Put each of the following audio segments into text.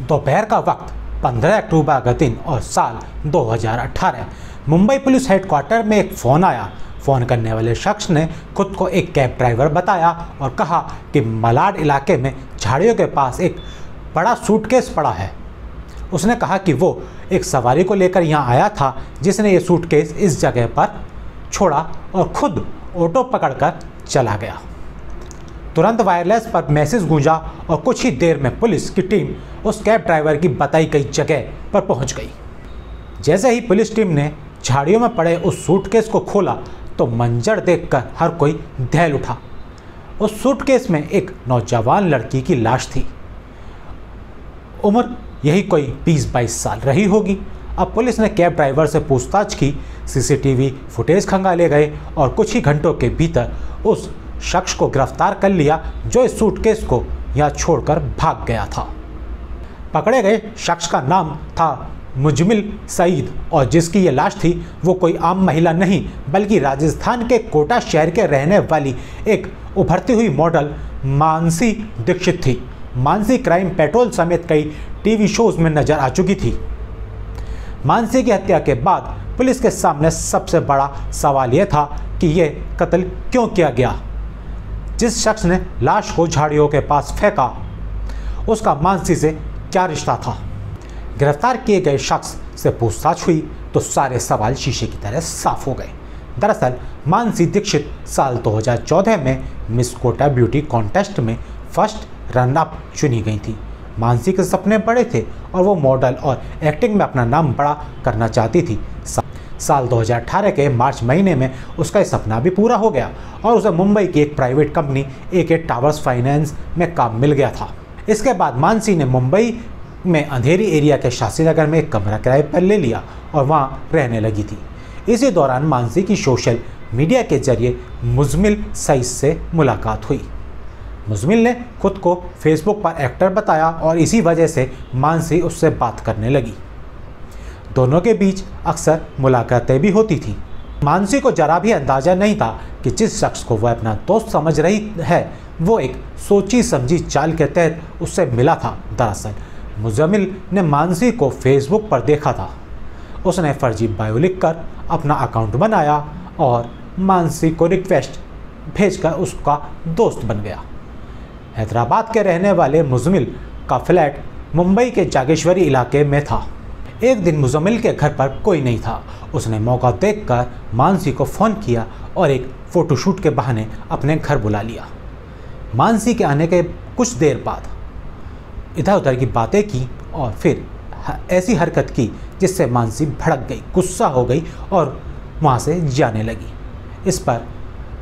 दोपहर का वक्त 15 अक्टूबर का दिन और साल 2018। मुंबई पुलिस हेडक्वार्टर में एक फ़ोन आया। फ़ोन करने वाले शख्स ने खुद को एक कैब ड्राइवर बताया और कहा कि मलाड इलाके में झाड़ियों के पास एक बड़ा सूटकेस पड़ा है। उसने कहा कि वो एक सवारी को लेकर यहाँ आया था, जिसने ये सूटकेस इस जगह पर छोड़ा और खुद ऑटो पकड़कर चला गया। तुरंत वायरलेस पर मैसेज गूंजा और कुछ ही देर में पुलिस की टीम उस कैब ड्राइवर की बताई गई जगह पर पहुंच गई। जैसे ही पुलिस टीम ने झाड़ियों में पड़े उस सूटकेस को खोला तो मंजर देखकर हर कोई दहल उठा। उस सूटकेस में एक नौजवान लड़की की लाश थी। उम्र यही कोई 20-22 साल रही होगी। अब पुलिस ने कैब ड्राइवर से पूछताछ की, सीसीटीवी फुटेज खंगाले गए और कुछ ही घंटों के भीतर उस शख्स को गिरफ्तार कर लिया जो इस सूटकेस को यहाँ छोड़कर भाग गया था। पकड़े गए शख्स का नाम था मुजमिल सईद और जिसकी ये लाश थी वो कोई आम महिला नहीं बल्कि राजस्थान के कोटा शहर के रहने वाली एक उभरती हुई मॉडल मानसी दीक्षित थी। मानसी क्राइम पेट्रोल समेत कई टीवी शोज में नजर आ चुकी थी। मानसी की हत्या के बाद पुलिस के सामने सबसे बड़ा सवाल यह था कि यह कत्ल क्यों किया गया। जिस शख्स ने लाश को झाड़ियों के पास फेंका उसका मानसी से क्या रिश्ता था। गिरफ्तार किए गए शख्स से पूछताछ हुई तो सारे सवाल शीशे की तरह साफ हो गए। दरअसल मानसी दीक्षित साल 2014 में मिस कोटा ब्यूटी कॉन्टेस्ट में फर्स्ट रनअप चुनी गई थी। मानसी के सपने बड़े थे और वो मॉडल और एक्टिंग में अपना नाम बड़ा करना चाहती थी। साल 2018 के मार्च महीने में उसका सपना भी पूरा हो गया और उसे मुंबई की एक private company AK towers finance में काम मिल गया था। इसके बाद मानसी ने मुंबई में अंधेरी एरिया के शास्त्री में एक कमरा किराए पर ले लिया और वहाँ रहने लगी थी। इसी दौरान मानसी की सोशल मीडिया के जरिए मुजमिल सईद से मुलाकात हुई। मुजमिल ने खुद को फेसबुक पर एक्टर बताया और इसी वजह से मानसी उससे बात करने लगी। दोनों के बीच अक्सर मुलाकातें भी होती थी। मानसी को जरा भी अंदाजा नहीं था कि जिस शख्स को वह अपना दोस्त समझ रही है वो एक सोची समझी चाल के तहत उससे मिला था। दरअसल मुजमिल ने मानसी को फेसबुक पर देखा था। उसने फर्जी बायो लिखकर अपना अकाउंट बनाया और मानसी को रिक्वेस्ट भेजकर उसका दोस्त बन गया। हैदराबाद के रहने वाले मुजमिल का फ्लैट मुंबई के जागेश्वरी इलाके में था। एक दिन मुजमिल के घर पर कोई नहीं था। उसने मौका देखकर मानसी को फ़ोन किया और एक फ़ोटोशूट के बहाने अपने घर बुला लिया। मानसी के आने के कुछ देर बाद इधर उधर की बातें की और फिर ऐसी हरकत की जिससे मानसी भड़क गई, गुस्सा हो गई और वहाँ से जाने लगी। इस पर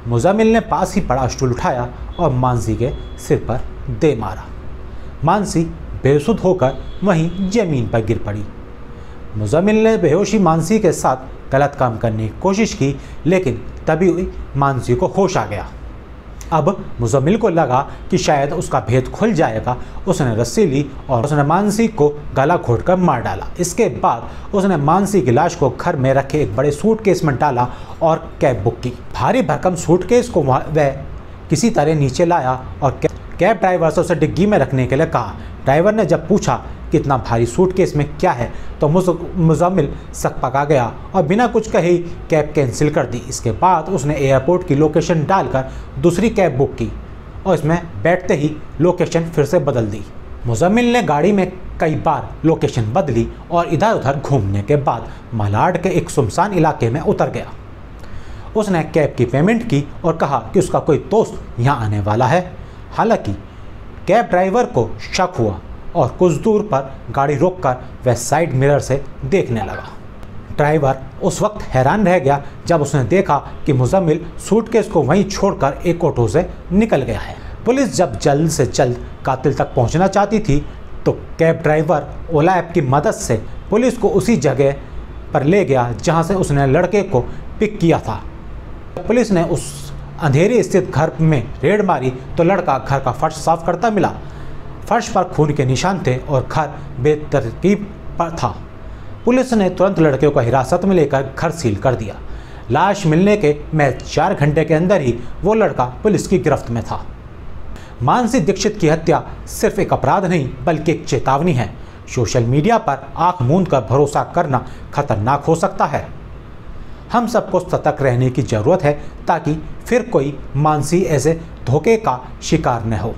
मुजमिल ने पास ही पड़ा स्टूल उठाया और मानसी के सिर पर दे मारा। मानसी बेसुध होकर वहीं ज़मीन पर गिर पड़ी। मुजमिल ने बेहोशी मानसी के साथ गलत काम करने की कोशिश की लेकिन तभी मानसी को होश आ गया। अब मुजमिल को लगा कि शायद उसका भेद खुल जाएगा। उसने रस्सी ली और उसने मानसी को गला घोंटकर मार डाला। इसके बाद उसने मानसी की लाश को घर में रखे एक बड़े सूटकेस में डाला और कैब बुक की। भारी भरकम सूटकेस को वह किसी तरह नीचे लाया और कैब ड्राइवर से उसे डिग्गी में रखने के लिए कहा। ड्राइवर ने जब पूछा कि इतना भारी सूटकेस में क्या है तो मुजमिल सकपका गया और बिना कुछ कहे कैब कैंसिल कर दी। इसके बाद उसने एयरपोर्ट की लोकेशन डालकर दूसरी कैब बुक की और इसमें बैठते ही लोकेशन फिर से बदल दी। मुजमिल ने गाड़ी में कई बार लोकेशन बदली और इधर उधर घूमने के बाद मलाड के एक सुनसान इलाके में उतर गया। उसने कैब की पेमेंट की और कहा कि उसका कोई दोस्त यहाँ आने वाला है। हालांकि कैब ड्राइवर को शक हुआ और कुछ दूर पर गाड़ी रोककर वह साइड मिरर से देखने लगा। ड्राइवर उस वक्त हैरान रह गया जब उसने देखा कि मुजमिल सूटकेस को वहीं छोड़कर एक ऑटो से निकल गया है। पुलिस जब जल्द से जल्द कातिल तक पहुंचना चाहती थी तो कैब ड्राइवर ओला ऐप की मदद से पुलिस को उसी जगह पर ले गया जहां से उसने लड़के को पिक किया था। पुलिस ने उस अंधेरी स्थित घर में रेड मारी तो लड़का घर का फर्श साफ करता मिला। फर्श पर खून के निशान थे और घर बेतरतीब पर था। पुलिस ने तुरंत लड़के को हिरासत में लेकर घर सील कर दिया। लाश मिलने के महज 4 घंटे के अंदर ही वो लड़का पुलिस की गिरफ्त में था। मानसी दीक्षित की हत्या सिर्फ एक अपराध नहीं बल्कि एक चेतावनी है। सोशल मीडिया पर आंख मूंद कर भरोसा करना खतरनाक हो सकता है। हम सबको सतर्क रहने की ज़रूरत है ताकि फिर कोई मानसी ऐसे धोखे का शिकार न हो।